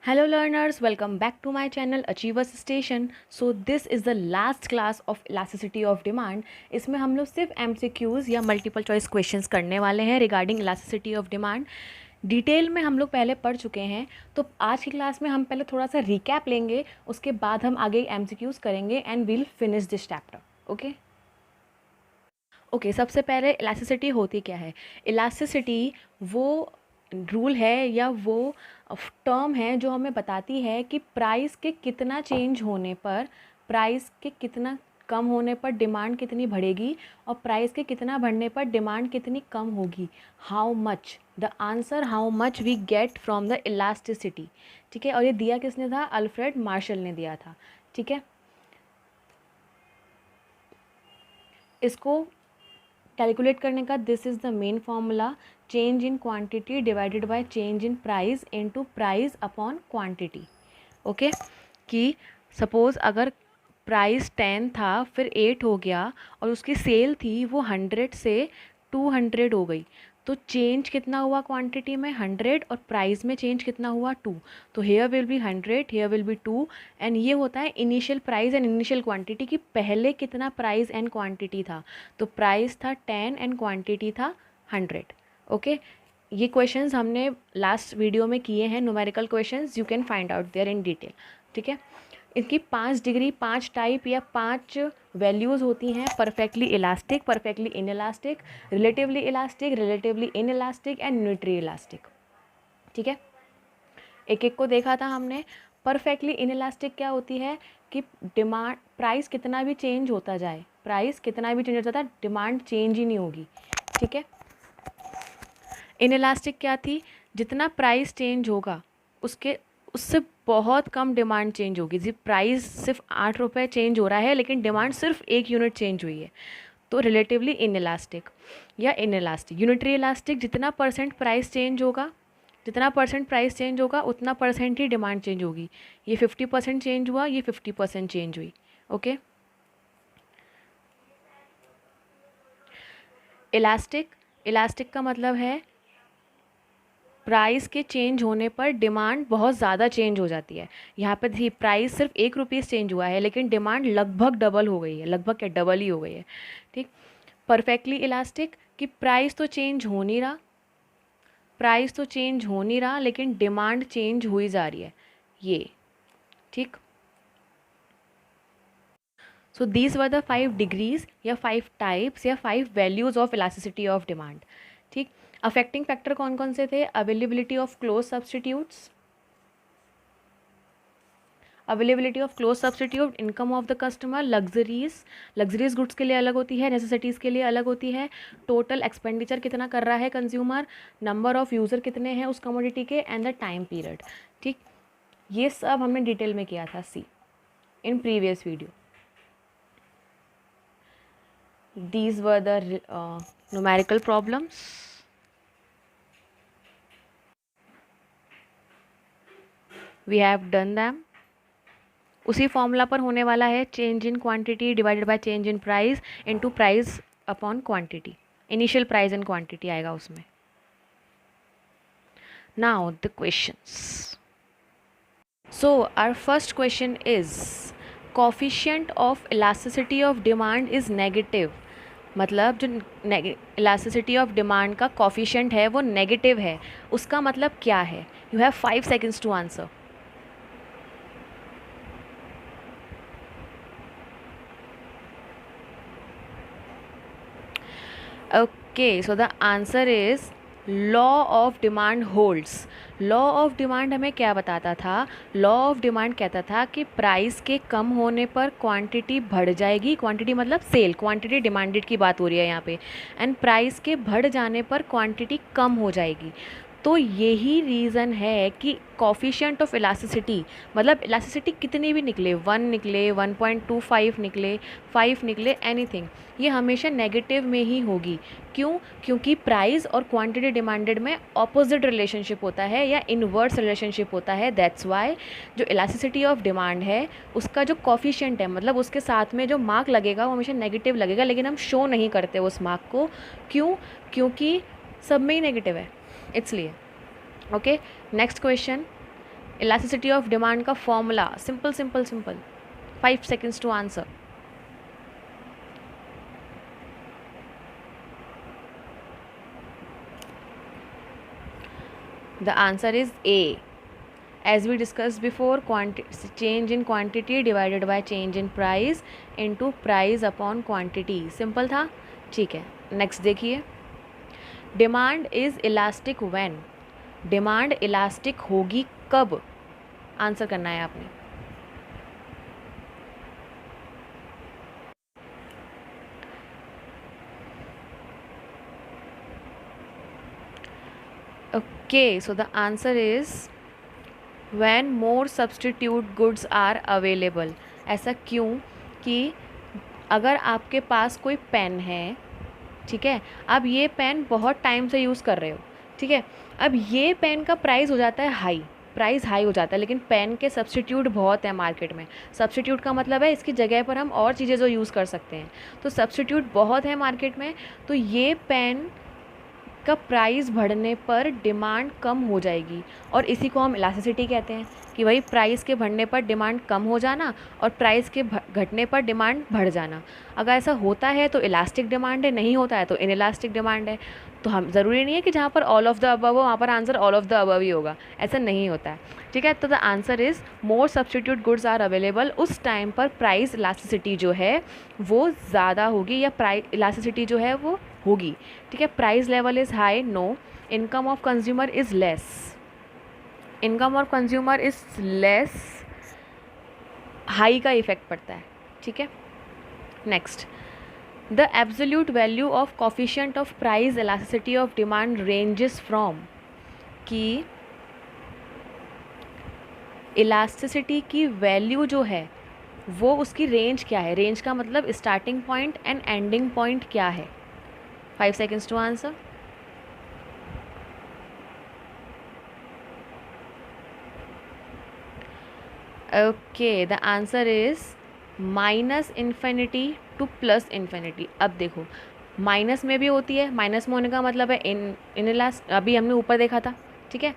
Hello learners, welcome back to my channel Achievers Station. So this is the last class of elasticity of demand. इसमें हम लोग सिर्फ MCQs या multiple choice questions करने वाले हैं regarding elasticity of demand. Detail में हम लोग पहले पढ़ चुके हैं, तो आज की क्लास में हम पहले थोड़ा सा रिकैप लेंगे, उसके बाद हम आगे MCQs करेंगे and will finish this chapter. Okay, सबसे पहले इलास्टिसिटी होती क्या है. इलास्टिसिटी वो रूल है या वो टर्म है जो हमें बताती है कि प्राइस के कितना चेंज होने पर, प्राइस के कितना कम होने पर डिमांड कितनी बढ़ेगी और प्राइस के कितना बढ़ने पर डिमांड कितनी कम होगी. How much, the answer how much we get from the elasticity. ठीक है, और ये दिया किसने था? अल्फ्रेड मार्शल ने दिया था. ठीक है, इसको कैलकुलेट करने का this is the main formula, change in quantity divided by change in price into price upon quantity. Okay, कि सपोज़ अगर प्राइस 10 था फिर 8 हो गया और उसकी सेल थी वो 100 से 200 हो गई, तो चेंज कितना हुआ क्वांटिटी में? 100, और प्राइस में चेंज कितना हुआ? 2. तो here will be 100, here will be 2, and ये होता है initial price and initial quantity कि पहले कितना प्राइस एंड क्वांटिटी था. तो प्राइस था 10 एंड क्वांटिटी था 100. ओके, ये क्वेश्चंस हमने लास्ट वीडियो में किए हैं, numerical questions, you can find out there in detail. ठीक है, इनकी 5 डिग्री, 5 टाइप या 5 वैल्यूज़ होती हैं. Perfectly elastic, perfectly inelastic, relatively elastic, relatively inelastic and nutri elastic. ठीक है, एक एक को देखा था हमने. परफेक्टली इनइलास्टिक क्या होती है कि डिमांड, प्राइस कितना भी चेंज होता जाए, प्राइस कितना भी चेंज होता था, डिमांड चेंज ही नहीं होगी. ठीक है, इनइलास्टिक क्या थी? जितना प्राइस चेंज होगा उससे बहुत कम डिमांड चेंज होगी. जी, प्राइस सिर्फ 8 रुपये चेंज हो रहा है लेकिन डिमांड सिर्फ 1 यूनिट चेंज हुई है, तो रिलेटिवली इनइलास्टिक या इनइलास्टिक. यूनिटरी इलास्टिक, जितना परसेंट प्राइस चेंज होगा, जितना परसेंट प्राइस चेंज होगा उतना परसेंट ही डिमांड चेंज होगी. ये 50% चेंज हुआ, ये 50% चेंज हुई. ओके, इलास्टिक, इलास्टिक का मतलब है प्राइस के चेंज होने पर डिमांड बहुत ज़्यादा चेंज हो जाती है. यहाँ पे थी प्राइस सिर्फ 1 रुपीज़ चेंज हुआ है लेकिन डिमांड लगभग डबल हो गई है, लगभग क्या, डबल ही हो गई है. ठीक, परफेक्टली इलास्टिक कि प्राइस तो चेंज हो नहीं रहा, प्राइस तो चेंज हो नहीं रहा लेकिन डिमांड चेंज हुई जा रही है. ये ठीक. So these were the 5 degrees या 5 टाइप्स या 5 values of elasticity of demand. ठीक, अफेक्टिंग फैक्टर कौन कौन से थे? Availability of close substitutes, availability of close substitute, income of the customer, luxuries, luxuries goods के लिए अलग होती है, नेसेसिटीज़ के लिए अलग होती है, टोटल एक्सपेंडिचर कितना कर रहा है कंज्यूमर, नंबर ऑफ यूज़र कितने हैं उस कमोडिटी के, एंड द टाइम पीरियड. ठीक, ये सब हमने डिटेल में किया था see in previous video. These were the numerical problems. We have done them. उसी फॉर्मूला पर होने वाला है, change in quantity divided by change in price into price upon quantity. Initial price and quantity आएगा उसमें. Now the questions. So our first question is coefficient of elasticity of demand is negative. मतलब जो elasticity of demand का coefficient है वो negative है, उसका मतलब क्या है? You have 5 seconds to answer. Okay, so the answer is law of demand holds. Law of demand हमें क्या बताता था? लॉ ऑफ डिमांड कहता था कि प्राइस के कम होने पर क्वांटिटी बढ़ जाएगी, क्वांटिटी मतलब सेल, क्वांटिटी डिमांडेड की बात हो रही है यहाँ पे, एंड प्राइस के बढ़ जाने पर क्वांटिटी कम हो जाएगी. तो यही रीज़न है कि कॉफिशिएंट ऑफ इलास्टिसिटी, मतलब इलास्टिसिटी कितनी भी निकले, 1 निकले, 1.25 निकले, 5 निकले, एनीथिंग, ये हमेशा नेगेटिव में ही होगी. क्यों? क्योंकि प्राइस और क्वांटिटी डिमांडेड में ऑपोजिट रिलेशनशिप होता है या इनवर्स रिलेशनशिप होता है. दैट्स वाई जो इलास्टिसिटी ऑफ डिमांड है उसका जो कॉफिशिएंट है, मतलब उसके साथ में जो मार्क लगेगा वो हमेशा नेगेटिव लगेगा, लेकिन हम शो नहीं करते उस मार्क को. क्यों? क्योंकि सब में ही नेगेटिव है, इसलिए. Okay, next question. Elasticity of demand का formula, simple simple simple, 5 seconds to answer. The answer is A. As we discussed before, change in quantity divided by change in price into price upon quantity. Simple था, ठीक है. Next देखिए, demand is elastic when. Demand elastic होगी कब? Answer करना है आपने. Okay, so the answer is when more substitute goods are available. ऐसा क्यों? कि अगर आपके पास कोई पेन है, ठीक है, अब ये पेन बहुत टाइम से यूज़ कर रहे हो, ठीक है, अब ये पेन का प्राइस हो जाता है हाई, प्राइस हाई हो जाता है, लेकिन पेन के सब्स्टिट्यूट बहुत है मार्केट में. सब्स्टिट्यूट का मतलब है इसकी जगह पर हम और चीज़ें जो यूज़ कर सकते हैं, तो सब्स्टिट्यूट बहुत है मार्केट में, तो ये पेन का प्राइस बढ़ने पर डिमांड कम हो जाएगी, और इसी को हम इलास्टिसिटी कहते हैं कि भाई प्राइस के बढ़ने पर डिमांड कम हो जाना और प्राइस के घटने पर डिमांड बढ़ जाना. अगर ऐसा होता है तो इलास्टिक डिमांड है, नहीं होता है तो इनइलास्टिक डिमांड है. तो हम ज़रूरी नहीं है कि जहाँ पर ऑल ऑफ द अबव हो वहाँ पर answer all of the above ही होगा, ऐसा नहीं होता है, ठीक है. तो the answer is more substitute goods are available. उस टाइम पर प्राइस इलास्टिसिटी जो है वो ज़्यादा होगी, या प्राइस इलास्टिसिटी जो है वो होगी, ठीक है. Price level is high, no. Income of consumer is less, income of consumer is less, high का इफेक्ट पड़ता है, ठीक है. Next, the absolute value of coefficient of price elasticity of demand ranges from. कि इलास्टिसिटी की value जो है वो उसकी रेंज क्या है? रेंज का मतलब starting point and ending point क्या है? 5 seconds to answer. Okay, the answer is minus infinity to plus infinity. अब देखो, माइनस में भी होती है, माइनस में होने का मतलब है इनइलास्ट, अभी हमने ऊपर देखा था, ठीक है.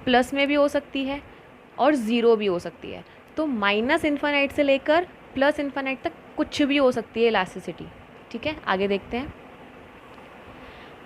प्लस में भी हो सकती है और ज़ीरो भी हो सकती है. तो माइनस इन्फिनाइट से लेकर प्लस इन्फिनाइट तक कुछ भी हो सकती है इलास्टिसिटी, ठीक है. आगे देखते हैं.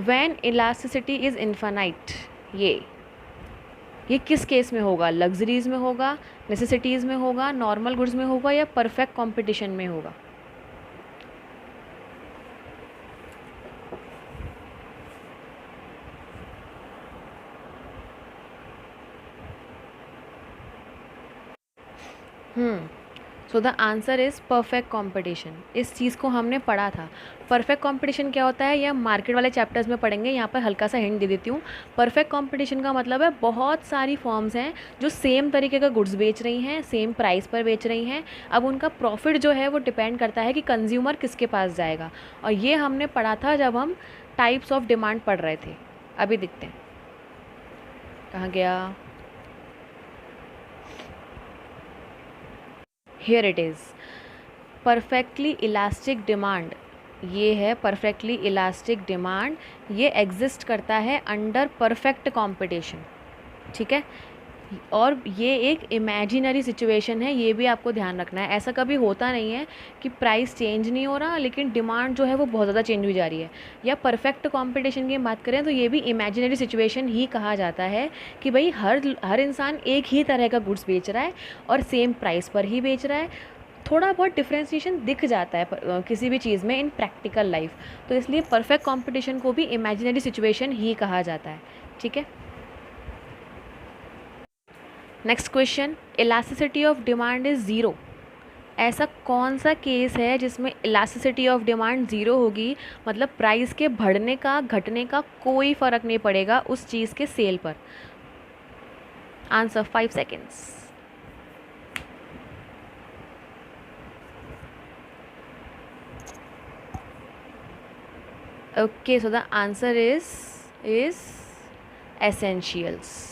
व्हेन इलास्टिसिटी इज़ इन्फिनाइट, ये किस केस में होगा? लग्जरीज़ में होगा, नेसेसिटीज़ में होगा, नॉर्मल गुड्स में होगा, या परफेक्ट कंपटीशन में होगा? So the answer is perfect competition. इस चीज़ को हमने पढ़ा था. परफेक्ट कंपटीशन क्या होता है ये हम मार्केट वाले चैप्टर्स में पढ़ेंगे. यहाँ पर हल्का सा हिंट दे देती हूँ. परफेक्ट कंपटीशन का मतलब है बहुत सारी फॉर्म्स हैं जो सेम तरीके का गुड्स बेच रही हैं, सेम प्राइस पर बेच रही हैं. अब उनका प्रॉफिट जो है वो डिपेंड करता है कि कंज्यूमर किसके पास जाएगा, और ये हमने पढ़ा था जब हम टाइप्स ऑफ डिमांड पढ़ रहे थे. अभी देखते हैं कहाँ गया. Here it is. Perfectly elastic demand, ये है परफेक्टली इलास्टिक डिमांड. ये एग्जिस्ट करता है अंडर परफेक्ट कंपटीशन, ठीक है. और ये एक इमेजिनरी सिचुएशन है, ये भी आपको ध्यान रखना है. ऐसा कभी होता नहीं है कि प्राइस चेंज नहीं हो रहा लेकिन डिमांड जो है वो बहुत ज़्यादा चेंज हुई जा रही है. या परफेक्ट कंपटीशन की बात करें तो ये भी इमेजिनरी सिचुएशन ही कहा जाता है कि भाई हर इंसान एक ही तरह का गुड्स बेच रहा है और सेम प्राइस पर ही बेच रहा है. थोड़ा बहुत डिफ्रेंसिएशन दिख जाता है किसी भी चीज़ में इन प्रैक्टिकल लाइफ, तो इसलिए परफेक्ट कंपटीशन को भी इमेजिनरी सिचुएशन ही कहा जाता है, ठीक है. Next question, elasticity of demand is zero. ऐसा कौन सा केस है जिसमें इलास्टिसिटी ऑफ डिमांड ज़ीरो होगी? मतलब प्राइस के बढ़ने का घटने का कोई फ़र्क नहीं पड़ेगा उस चीज़ के सेल पर. Answer 5 seconds. Okay, so the answer is essentials.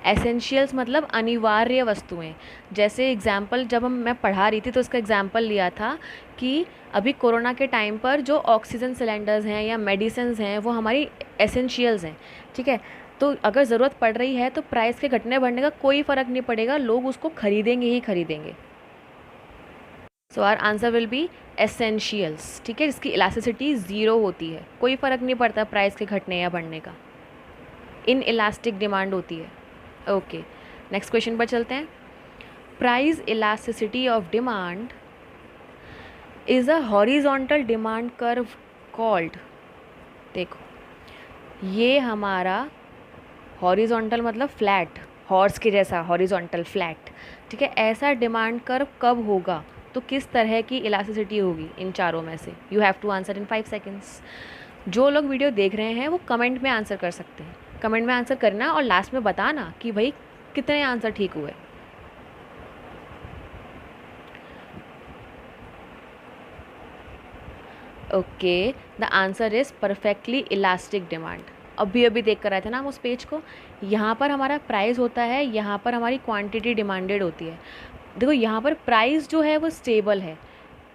Essentials मतलब अनिवार्य वस्तुएं. जैसे एग्जाम्पल जब मैं पढ़ा रही थी तो इसका एग्जाम्पल लिया था कि अभी कोरोना के टाइम पर जो ऑक्सीजन सिलेंडर्स हैं या मेडिसिन्स हैं वो हमारी एसेंशियल्स हैं, ठीक है. तो अगर ज़रूरत पड़ रही है तो प्राइस के घटने बढ़ने का कोई फ़र्क नहीं पड़ेगा, लोग उसको खरीदेंगे ही खरीदेंगे। So our answer will be essentials, ठीक है, जिसकी इलास्टिसिटी 0 होती है, कोई फ़र्क नहीं पड़ता प्राइस के घटने या बढ़ने का, इन इलास्टिक डिमांड होती है। ओके, नेक्स्ट क्वेश्चन पर चलते हैं। Price elasticity of demand is a horizontal demand curve called, देखो ये हमारा हॉरिजॉन्टल मतलब फ्लैट, हॉर्स के जैसा हॉरिजॉन्टल फ्लैट, ठीक है, ऐसा डिमांड कर्व कब होगा, तो किस तरह की इलास्टिसिटी होगी इन चारों में से। You have to answer in 5 seconds. जो लोग वीडियो देख रहे हैं वो कमेंट में आंसर कर सकते हैं, कमेंट में आंसर करना और लास्ट में बताना कि भाई कितने आंसर ठीक हुए। Okay, the answer is perfectly elastic demand. अभी अभी देख कर आए थे ना हम उस पेज को, यहाँ पर हमारा प्राइस होता है, यहाँ पर हमारी क्वांटिटी डिमांडेड होती है। देखो यहाँ पर प्राइस जो है वो स्टेबल है,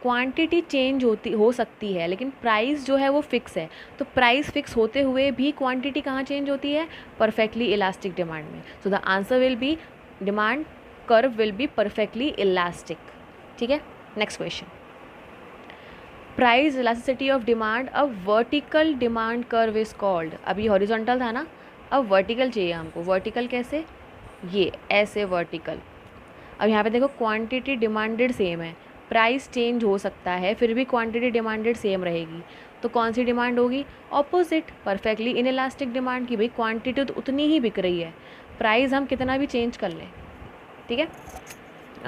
क्वांटिटी चेंज हो सकती है, लेकिन प्राइस जो है वो फिक्स है। तो प्राइस फिक्स होते हुए भी क्वांटिटी कहाँ चेंज होती है, परफेक्टली इलास्टिक डिमांड में। So the answer will B, demand curve will be perfectly elastic, ठीक है। Next question, price elasticity of demand a vertical demand curve is called. अभी हॉरिजॉन्टल था ना, अब वर्टिकल चाहिए हमको। वर्टिकल कैसे, ये ऐसे वर्टिकल। अब यहाँ पे देखो क्वांटिटी डिमांडेड सेम है, प्राइस चेंज हो सकता है, फिर भी क्वांटिटी डिमांडेड सेम रहेगी, तो कौन सी डिमांड होगी, ऑपोजिट, परफेक्टली इनइलास्टिक डिमांड की। भाई क्वांटिटी तो उतनी ही बिक रही है, प्राइस हम कितना भी चेंज कर लें, ठीक है।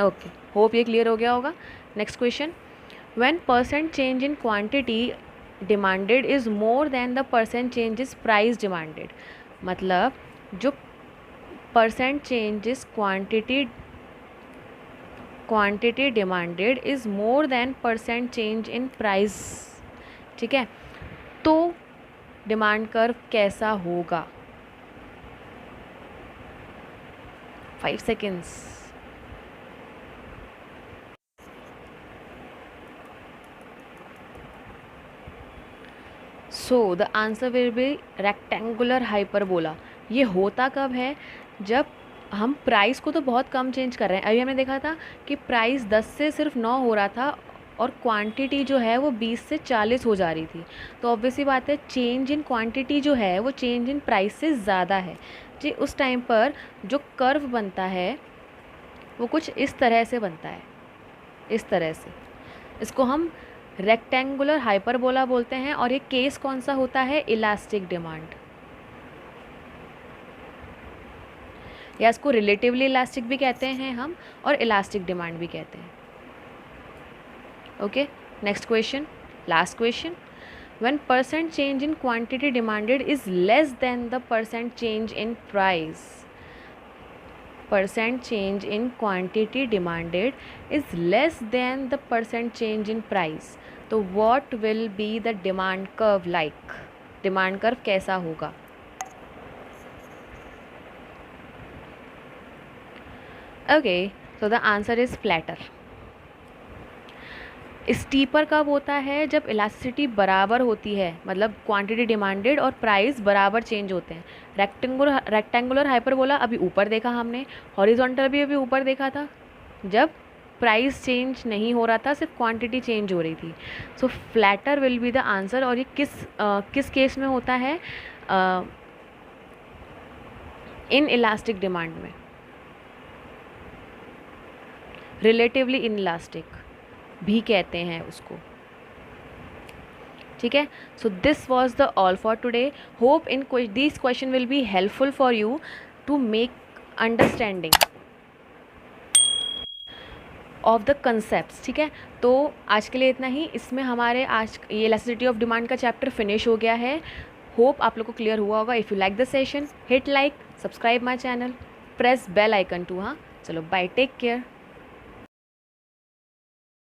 ओके, होप ये क्लियर हो गया होगा। Next question, when percent change in quantity demanded is more than the percent change is price demanded, मतलब जो percent change is quantity demanded is more than percent change in price, ठीक है, तो demand curve कैसा होगा। 5 seconds. So the answer will B rectangular hyperbola. ये होता कब है, जब हम प्राइस को तो बहुत कम चेंज कर रहे हैं। अभी हमने देखा था कि प्राइस 10 से सिर्फ 9 हो रहा था और क्वांटिटी जो है वो 20 से 40 हो जा रही थी, तो ऑब्वियसली बात है चेंज इन क्वांटिटी जो है वो चेंज इन प्राइस से ज़्यादा है जी। उस टाइम पर जो कर्व बनता है वो कुछ इस तरह से बनता है, इस तरह से। इसको हम रेक्टेंगुलर हाइपरबोला बोलते हैं। और ये केस कौन सा होता है, इलास्टिक डिमांड, या इसको रिलेटिवली इलास्टिक भी कहते हैं हम और इलास्टिक डिमांड भी कहते हैं। Okay, next question, last question, when percent change in quantity demanded is less than the percent change in price, percent change in quantity demanded is less than the percent change in price, तो what will be the demand curve like, demand curve कैसा होगा। okay, so the answer is flatter। Steeper कब होता है, जब elasticity बराबर होती है, मतलब क्वांटिटी डिमांडेड और प्राइस बराबर चेंज होते हैं। रेक्टेंगुलर हाइपरबोला अभी ऊपर देखा हमने, हॉरिजॉन्टल भी अभी ऊपर देखा था, जब प्राइस चेंज नहीं हो रहा था, सिर्फ क्वांटिटी चेंज हो रही थी। So flatter will be the answer. और ये किस केस में होता है, इन इलास्टिक डिमांड में, रिलेटिवली इन इलास्टिक भी कहते हैं उसको, ठीक है। So this was the all for today. Hope in this question will be helpful for you to make understanding of the concept, ठीक है। तो आज के लिए इतना ही। इसमें हमारे आज ये इलास्टिसिटी ऑफ डिमांड का चैप्टर फिनिश हो गया है। होप आप लोग को क्लियर हुआ होगा। If you like the session, hit like, subscribe my channel, press bell icon too. हाँ, चलो बाय, टेक केयर।